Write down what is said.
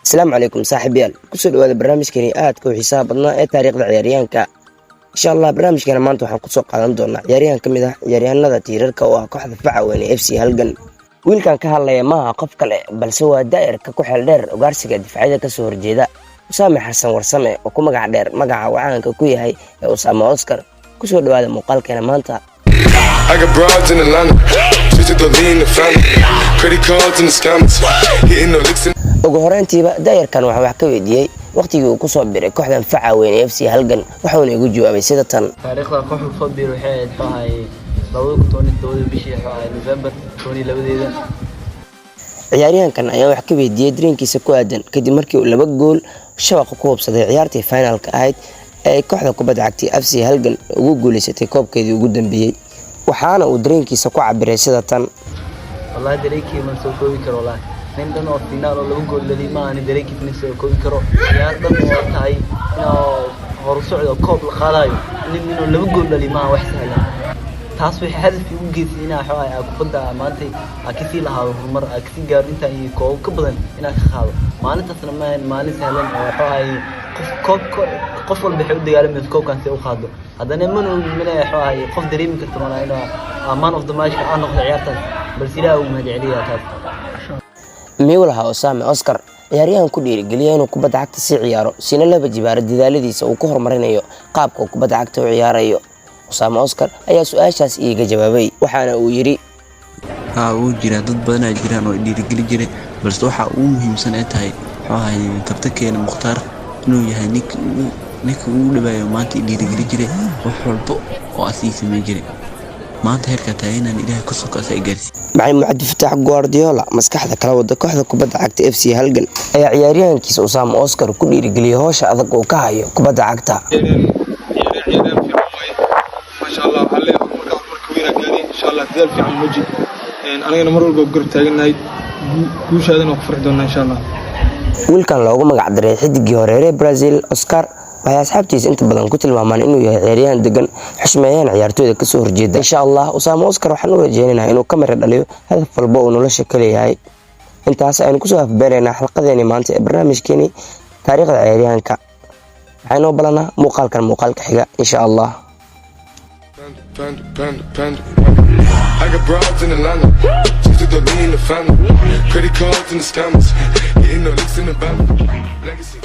السلام عليكم صاحب يال كسر هذا برنامج كني كو حساب بدنا تاريخ عياريانك إن شاء الله برنامج كنا maanta waxaan ku soo qaadan doonaa ciyaaryahan kamid ah ciyaaryahanada tiirarka oo ah kooxda Facaweyn FC Halgan wiilkan ka hadlaya maaha qof kale balse waa daa'irka ku xeel dheer ugaarsiga difaacida ka soo horjeeda Usaame Xasan Warsame oo ku magac dheer magaca wacaanka ku yahay Usaame Oscar ku soo dhawaada muuqaalkeena maanta I got broads in Atlanta, switch to lean the family, credit cards and the scammers, hitting the licks. ugu horeyntiiba daa'irkan wax ka weydiiyay waqtigii uu ku soo biray kooxdan Facaweyn FC Halgan waxaanu igu jawaabay sida tan taariikhda kooxdu soo biray waxay tahay 2012 bishii November 2022 ciyaaryahankan ayaa wax ka weydiiyay dareenkiisa ku aadan kadib markii uu laba gool shabaqa ku hubsaday ciyaartii finalka ahayd ee kooxda kubadda cagta FC Halgan ugu guuleysatay koobkeedii ugu dambeeyay waxaana uu dareenkiisa ku cabiray sida tan wallahi dareenkii ma soo koobi karo wallahi nin dhan oo finaal oo lagu gool dhaliyay ma aan dareenkiisa ma soo koobi karo ciyaar dhan oo tahay inuu hor socdo koob la qaadayo inuu laba gool dhaliyo ma wax sahlan taas waxay hadafkii u geysay inaa xoogaa kubadda maanta akisi lahaado horumar akisi gaar inta ay koob ka badan inaa ka qaado maalintaasna ma maalin sahlan oo xoogaa qof walba wuxuu dagaalamay koobkan si uu qaado haddana ma noo xoogaa qof dareemi karto ma inuu man of the match ka noqdo ciyaartaas balse ilaa uu mahadceliyaa taas Miwlaha Usaame Oscar ciyaaryahan ku dhiirigeliyay inuu kubadda cagta si ciyaaro sina laba jibaar dadaaladiisa uu ku horumarinayo qaabka kubadda cagta u ciyaarayo Usaame Oscar ayaa su'aashaas iiga jawaabay waxaana uu yiri uu jira dad badan ay jiraan oo dhiirigeli jiray balse waxa uu muhiimsan ay tahay kabtakeena Mukhtaar inuu yahay ninka uu dhabayo maanta dhiirigeli jiray wax walba oo asii sameey jiray maanta heerka taayinaan ilaahay ku soo kaasay gaarsi macay Mucadi Fataax Guardiola maskaxda kala wada kooxda kubadda cagta FC Halgan ayaa ciyaaryahankiisa Usaame Oscar ku dhiirigeliyay hawsha adag oo ka hayo kubadda cagta الله عليه مركز وين قاعدين ان شاء الله ديال في عم وجه انا مر walba garab taaganahay guushaadana ku farxdoona insha Allah wiilkan loogu magac daray xidigii hore Brazil Oscar waxay asxaabtiisa inta badan ku tilmaamaan inuu yahay ciyaaryahan degan xushmeeyaan ciyaartooyda ka soo horjeeda insha Allah Usaame Oscar waxaan u rajaynaynaa inuu kamera dhaliyo hadaf walba oo nolosha ka leeyahay intaas aynu ku soo afbeereynaa xalqadeena maanta ee barnaamijkeeni taariikhda ciyaaryahanka waxaynu balanaa muuqaalka xiga insha Allah I got broads in Atlanta, switch to lean the family, credit cards and the scammers, hitting the licks in the van, legacy.